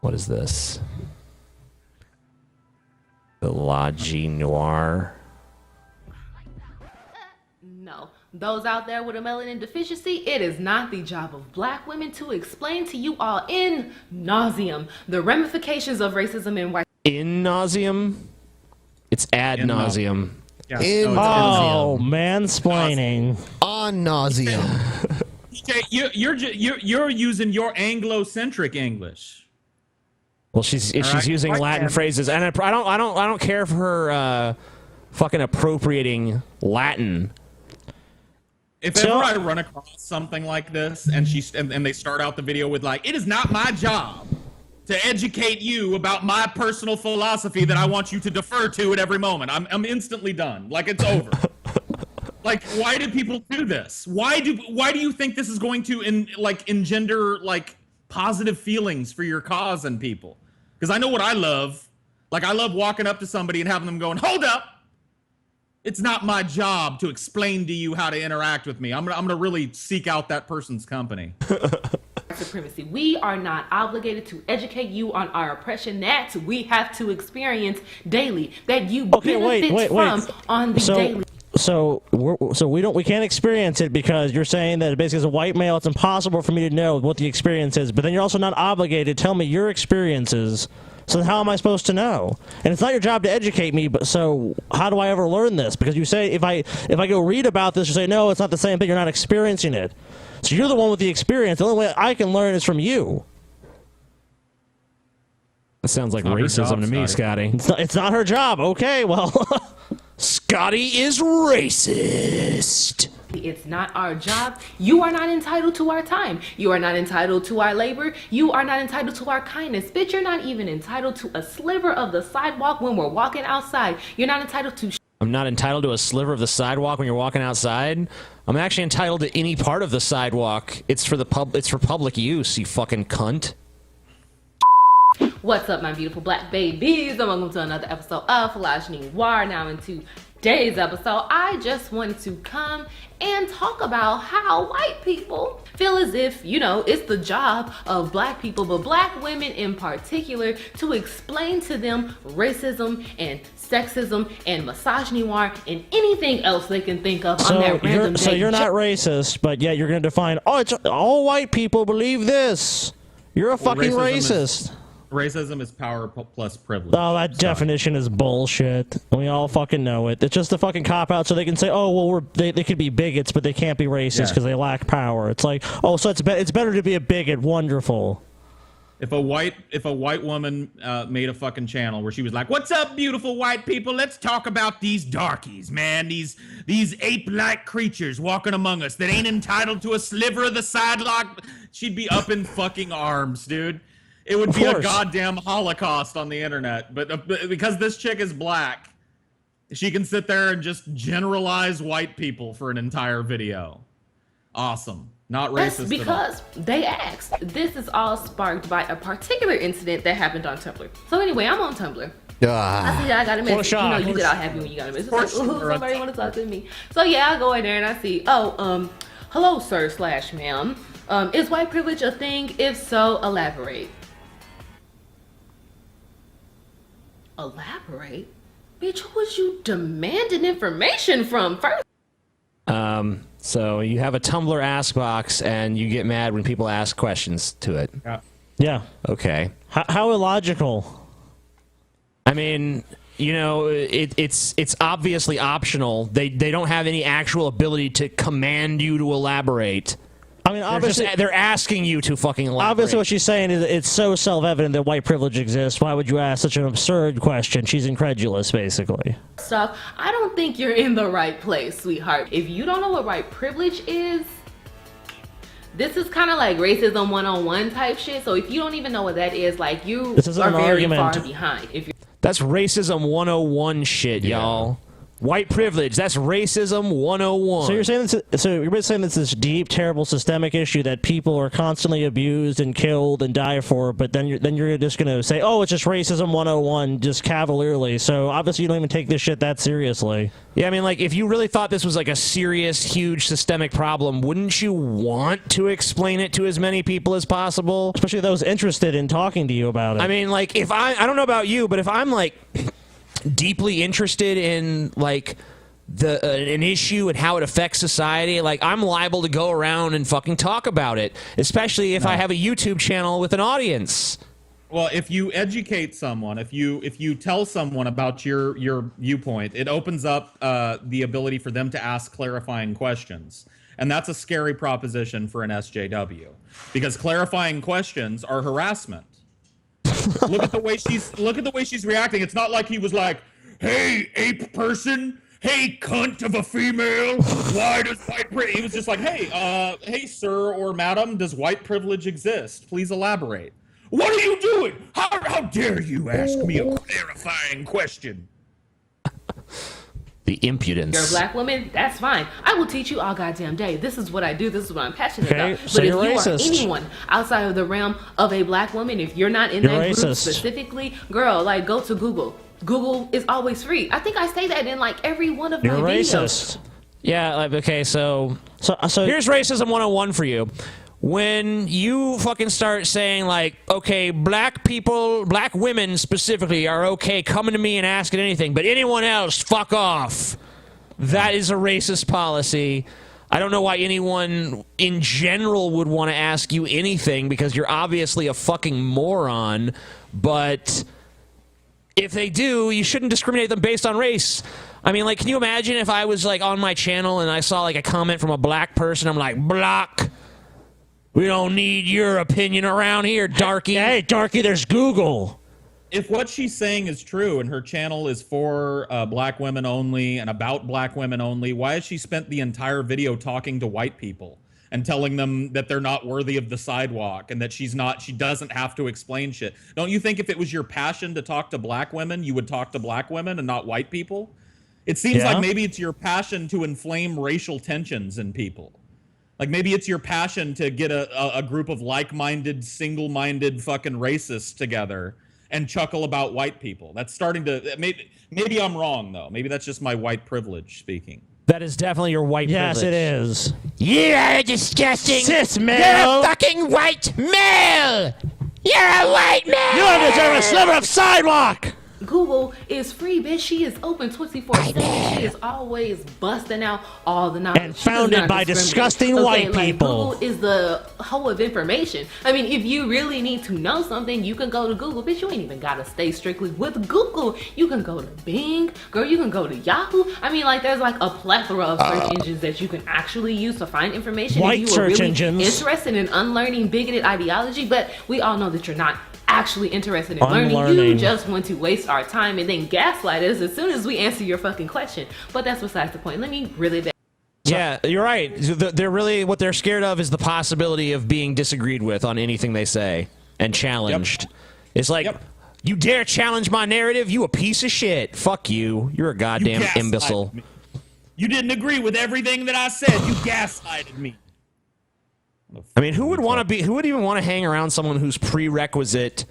What is this? The Logi Noir. No, those out there with a melanin deficiency, it is not the job of black women to explain to you all in nauseum the ramifications of racism and white. In nauseum? It's ad nauseum. Yes. Oh, mansplaining. On nauseum. Okay, you're using your Anglo-centric English. Well, she's right. using Latin phrases, and I don't care for her fucking appropriating Latin. If ever I run across something like this, and they start out the video with like, "It is not my job to educate you about my personal philosophy that I want you to defer to at every moment," I'm instantly done. Like, it's over. Like, why do people do this? Why do you think this is going to engender like positive feelings for your cause and people? Because I know what I love. Like, I love walking up to somebody and having them going, "Hold up. It's not my job to explain to you how to interact with me. I'm gonna really seek out that person's company." Supremacy. We are not obligated to educate you on our oppression that we have to experience daily, that you benefit from on the daily. So we can't experience it because you're saying that basically as a white male it's impossible for me to know what the experience is, but then you're also not obligated to tell me your experiences. So how am I supposed to know? And it's not your job to educate me, but so how do I ever learn this? Because you say if I go read about this, you say no, it's not the same thing, you're not experiencing it. So you're the one with the experience. The only way I can learn is from you. That sounds like racism to me, Scotty. It's not her job. Okay, well, Scotty is racist. It's not our job. You are not entitled to our time. You are not entitled to our labor. You are not entitled to our kindness. Bitch, you're not even entitled to a sliver of the sidewalk when we're walking outside. You're not entitled to... I'm not entitled to a sliver of the sidewalk when you're walking outside. I'm actually entitled to any part of the sidewalk. It's for public use, you fucking cunt. What's up, my beautiful black babies, and welcome to another episode of Logi Noir. Now in today's episode, I just wanted to come and talk about how white people feel as if, you know, it's the job of black people, but black women in particular, to explain to them racism and sexism and misogynoir and anything else they can think of on that random day. So you're not racist, but yet you're going to define, oh, it's all white people believe this. You're a fucking racist. Racism is power plus privilege. Oh, that definition is bullshit. We all fucking know it. It's just a fucking cop-out so they can say, oh, well, they could be bigots, but they can't be racist because they lack power. It's like, oh, so it's better to be a bigot. Wonderful. If a white woman made a fucking channel where she was like, "What's up, beautiful white people? Let's talk about these darkies, man. These ape-like creatures walking among us that ain't entitled to a sliver of the sidewalk," she'd be up in fucking arms, dude. It would be a goddamn holocaust on the internet. But because this chick is black, she can sit there and just generalize white people for an entire video. Awesome. Not racist. That's because they asked. This is all sparked by a particular incident that happened on Tumblr. So anyway, I'm on Tumblr. I see that I got a message. You know, you get all happy when you got a message. Like, ooh, somebody want to talk to me. So yeah, I go in there and I see, hello, sir / ma'am. Is white privilege a thing? If so, elaborate. Elaborate? Bitch, who was you demanding information from first? So you have a Tumblr ask box and you get mad when people ask questions to it. Yeah. Okay. How illogical. I mean, you know, it's obviously optional. They don't have any actual ability to command you to elaborate. I mean, obviously, they're asking you to fucking elaborate. Obviously, what she's saying is it's so self-evident that white privilege exists. Why would you ask such an absurd question? She's incredulous, basically. Stuff. I don't think you're in the right place, sweetheart. If you don't know what white privilege is, this is kind of like racism 101 type shit. So if you don't even know what that is, like, you are very far behind. That's racism 101 shit, y'all. White privilege. That's racism 101. So you're saying it's this deep, terrible systemic issue that people are constantly abused and killed and die for, but then you're just gonna say, oh, it's just racism 101, just cavalierly. So obviously you don't even take this shit that seriously. Yeah, I mean, like, if you really thought this was like a serious, huge systemic problem, wouldn't you want to explain it to as many people as possible? Especially those interested in talking to you about it. I mean, like, if I don't know about you, but if I'm like deeply interested in like an issue and how it affects society, like, I'm liable to go around and fucking talk about it, especially if I have a YouTube channel with an audience. Well, if you educate someone, if you tell someone about your viewpoint, it opens up the ability for them to ask clarifying questions, and that's a scary proposition for an SJW, because clarifying questions are harassment. Look at the way she's reacting. It's not like he was like, "Hey, ape person. Hey, cunt of a female. Why does white privilege?" He was just like, "Hey, sir or madam, does white privilege exist? Please elaborate." What are you doing? How dare you ask me a clarifying question? The impudence. You're a black woman? That's fine. I will teach you all goddamn day. This is what I do. This is what I'm passionate about. So but if you're you racist. are anyone outside of the realm of a black woman, if you're not in that group racist. specifically, girl, like, go to Google. Google is always free. I think I say that in like every one of You're my racist. videos. Yeah, like, okay, so So here's racism 101 for you. When you fucking start saying, like, okay, black people, black women specifically are okay coming to me and asking anything, but anyone else, fuck off. That is a racist policy. I don't know why anyone in general would want to ask you anything, because you're obviously a fucking moron, but if they do, you shouldn't discriminate them based on race. I mean, like, can you imagine if I was, like, on my channel and I saw, like, a comment from a black person, I'm like, block. We don't need your opinion around here, darky. Hey, darky, there's Google. If what she's saying is true and her channel is for black women only and about black women only, why has she spent the entire video talking to white people and telling them that they're not worthy of the sidewalk and that she doesn't have to explain shit? Don't you think if it was your passion to talk to black women, you would talk to black women and not white people? It seems like maybe it's your passion to inflame racial tensions in people. Like, maybe it's your passion to get a group of like-minded, single-minded fucking racists together and chuckle about white people. That's starting to... Maybe I'm wrong, though. Maybe that's just my white privilege speaking. That is definitely your white Yes, privilege. it is. You are disgusting. Cis male. You're a fucking white male. You're a white male. You don't deserve a sliver of sidewalk. Google is free, bitch. She is open 24/7. She is always busting out all the knowledge. And She does founded not by discriminate. disgusting white like, people. Google is the hoe of information. I mean, if you really need to know something, you can go to Google. Bitch, you ain't even gotta stay strictly with Google. You can go to Bing, girl. You can go to Yahoo. I mean, like, there's like a plethora of search engines that you can actually use to find information. White if you are search really engines. interested in unlearning bigoted ideology, but we all know that you're not actually interested in learning. You Unlearning. just want to waste our time and then gaslight us as soon as we answer your fucking question. But that's besides the point. Let me really back. Yeah, you're right. They're really, what they're scared of is the possibility of being disagreed with on anything they say and challenged. It's like, you dare challenge my narrative? You a piece of shit. Fuck you. You're a goddamn You gaslighted imbecile. me. You didn't agree with everything that I said. You gaslighted me. I mean, who would even want to hang around someone whose prerequisite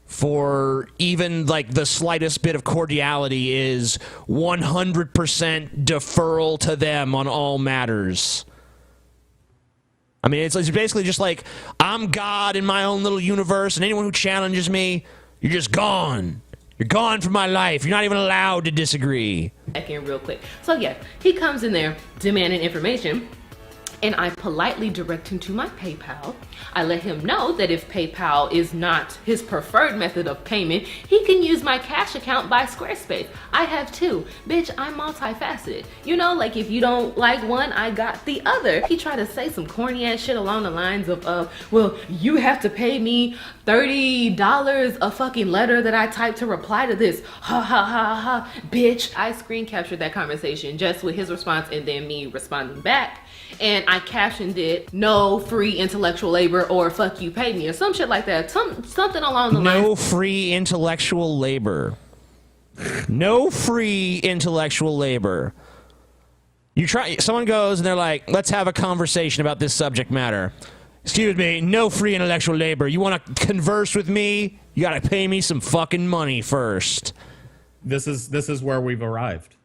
for even like the slightest bit of cordiality is 100% deferral to them on all matters? I mean, it's basically just like, I'm God in my own little universe, and anyone who challenges me, you're just gone. You're gone from my life. You're not even allowed to disagree. Back in real quick. So yeah, he comes in there demanding information, and I politely direct him to my PayPal. I let him know that if PayPal is not his preferred method of payment, he can use my cash account by Squarespace. I have two. Bitch, I'm multifaceted. You know, like, if you don't like one, I got the other. He tried to say some corny ass shit along the lines of, well, you have to pay me $30 a fucking letter that I typed to reply to this. Ha ha ha ha. Bitch, I screen captured that conversation just with his response and then me responding back. And I captioned it, no free intellectual labor, or fuck you, pay me, or some shit like that. Something along the lines. No free intellectual labor. No free intellectual labor. Someone goes and they're like, let's have a conversation about this subject matter. Excuse me, no free intellectual labor. You want to converse with me? You got to pay me some fucking money first. This is where we've arrived.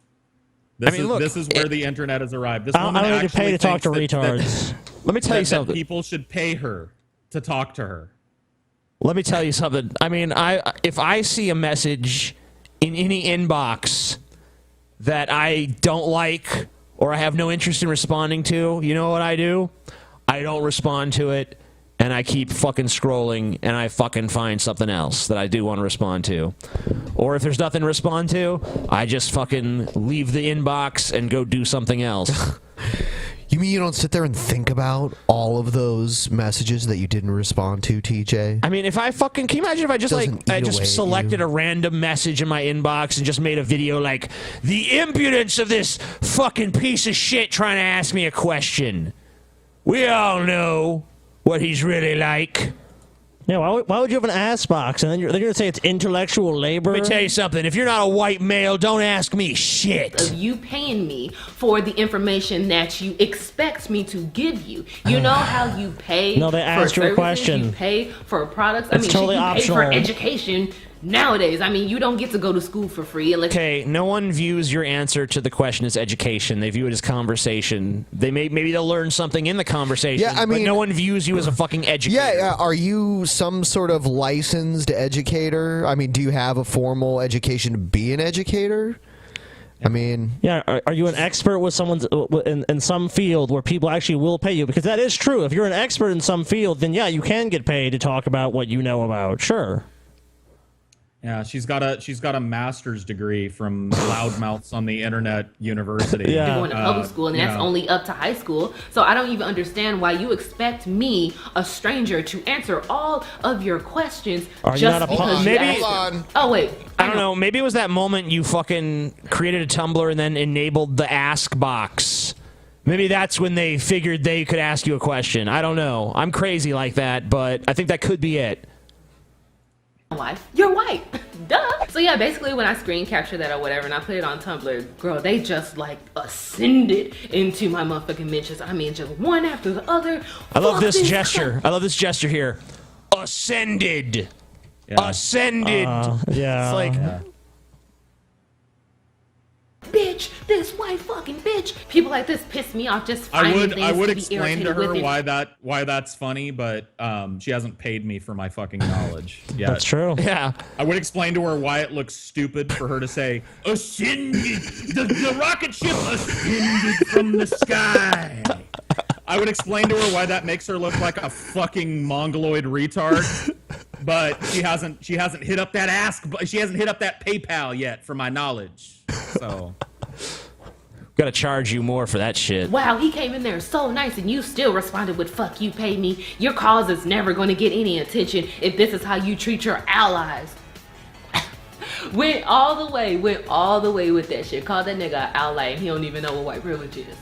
This is where the internet has arrived. This woman I don't need to pay to talk to thinks retards. Let me tell you something. That people should pay her to talk to her. Let me tell you something. I mean, if I see a message in any inbox that I don't like or I have no interest in responding to, you know what I do? I don't respond to it, and I keep fucking scrolling, and I fucking find something else that I do want to respond to. Or if there's nothing to respond to, I just fucking leave the inbox and go do something else. You mean you don't sit there and think about all of those messages that you didn't respond to, TJ? I mean, if I fucking... Can you imagine if I just selected a random message in my inbox and just made a video like, the impudence of this fucking piece of shit trying to ask me a question. We all know what he's really like. Yeah, why would you have an ass box and then you're going to say it's intellectual labor? Let me tell you something. If you're not a white male, don't ask me shit. Of you paying me for the information that you expect me to give you. You know how you pay No, they ask for you a services, question. you pay for products. It's totally you optional. pay for education nowadays. I mean, you don't get to go to school for free unless... Okay, no one views your answer to the question as education. They view it as conversation. Maybe they'll learn something in the conversation. Yeah, I mean, but no one views you as a fucking educator. Yeah, are you some sort of licensed educator? I mean, do you have a formal education to be an educator? I mean... Yeah, are you an expert with someone's in some field where people actually will pay you? Because that is true. If you're an expert in some field, then yeah, you can get paid to talk about what you know about. Sure. Yeah, she's got a master's degree from Loudmouths on the Internet University. Yeah. You're going to public school, and that's only up to high school. So I don't even understand why you expect me, a stranger, to answer all of your questions Are you just not a because you Maybe- asked Hold them. on. Oh, wait. I don't know. Maybe it was that moment you fucking created a Tumblr and then enabled the ask box. Maybe that's when they figured they could ask you a question. I don't know. I'm crazy like that, but I think that could be it. Wife. You're white. Duh. So yeah, basically when I screen capture that or whatever and I put it on Tumblr, girl, they just like ascended into my motherfucking mentions. I mean, just one after the other. I love this Fuck gesture. I love this gesture here. Ascended. Yeah. Ascended. Yeah. It's like... Bitch, this white fucking bitch. People like this piss me off just I finding would things to be explain to irritated her with. why that's funny, but she hasn't paid me for my fucking knowledge yet. That's true. Yeah. I would explain to her why it looks stupid for her to say ascended. The rocket ship ascended from the sky. I would explain to her why that makes her look like a fucking mongoloid retard. But she hasn't hit up that she hasn't hit up that PayPal yet for my knowledge. So Gotta charge you more for that shit. Wow, he came in there so nice and you still responded with fuck you, pay me. Your cause is never going to get any attention if this is how you treat your allies. went all the way with that shit. Called that nigga an ally and he don't even know what white privilege is.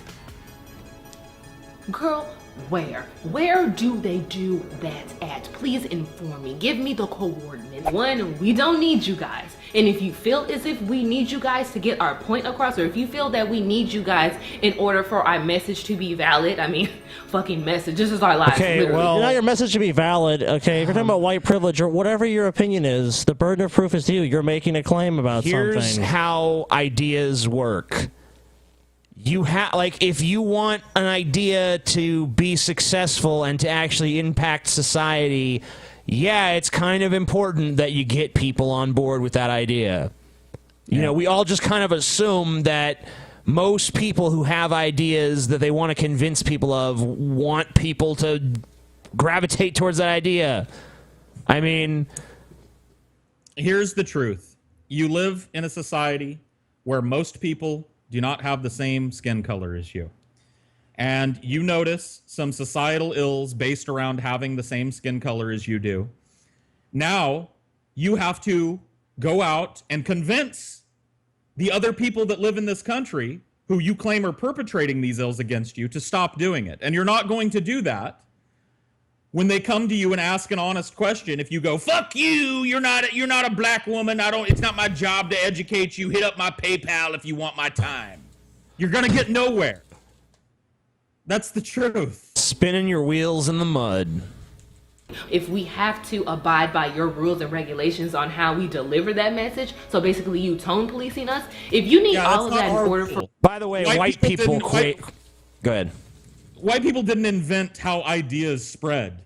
Girl, where do they do that at? Please inform me. Give me the coordinates. One, we don't need you guys. And if you feel as if we need you guys to get our point across, or if you feel that we need you guys in order for our message to be valid, I mean, fucking message. This is our lives. Okay, literally. well- Now your message should be valid, okay? If you're talking about white privilege or whatever your opinion is, the burden of proof is to you. You're making a claim about Here's something. how ideas work. You have, like, if you want an idea to be successful and to actually impact society, yeah, it's kind of important that you get people on board with that idea. You know, we all just kind of assume that most people who have ideas that they want to convince people of want people to gravitate towards that idea. I mean, here's the truth. You live in a society where most people do not have the same skin color as you. And you notice some societal ills based around having the same skin color as you do. Now, you have to go out and convince the other people that live in this country who you claim are perpetrating these ills against you to stop doing it. And you're not going to do that when they come to you and ask an honest question, if you go, fuck you, you're not a black woman, it's not my job to educate you, hit up my PayPal if you want my time, you're gonna get nowhere. That's the truth. Spinning your wheels in the mud. If we have to abide by your rules and regulations on how we deliver that message, so basically you tone policing us, if you need all of that in order for... By the way, white people create... Go ahead. White people didn't invent how ideas spread.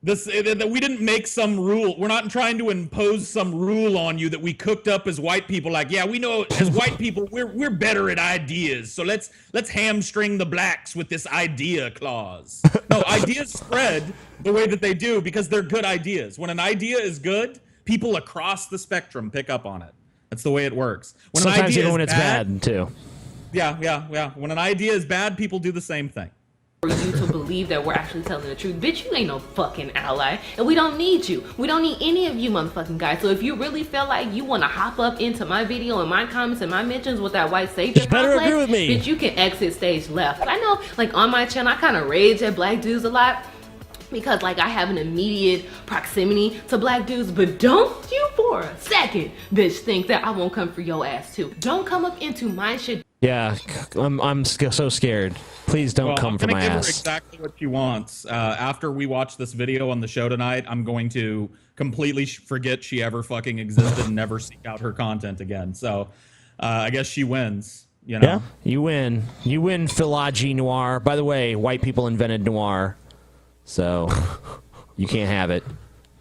We didn't make some rule. We're not trying to impose some rule on you that we cooked up as white people. Like, yeah, we know as white people we're better at ideas, so let's hamstring the blacks with this idea clause. No, ideas spread the way that they do because they're good ideas. When an idea is good, people across the spectrum pick up on it. That's the way it works. When Sometimes an idea even when is it's bad too. Yeah. When an idea is bad, people do the same thing. For you to believe that we're actually telling the truth. Bitch, you ain't no fucking ally, and we don't need you. We don't need any of you motherfucking guys. So if you really feel like you want to hop up into my video and my comments and my mentions with that white savior complex, agree with me. bitch, you can exit stage left. I know, like, on my channel, I kind of rage at black dudes a lot, because like I have an immediate proximity to black dudes, but don't you for a second, bitch, think that I won't come for your ass too. Don't come up into my shit. Yeah, I'm so scared. Please don't come for my ass. I'm gonna give her exactly what she wants. After we watch this video on the show tonight, I'm going to completely forget she ever fucking existed and never seek out her content again. So I guess she wins. You know? Yeah, you win. You win, Philology Noir. By the way, white people invented noir, so you can't have it.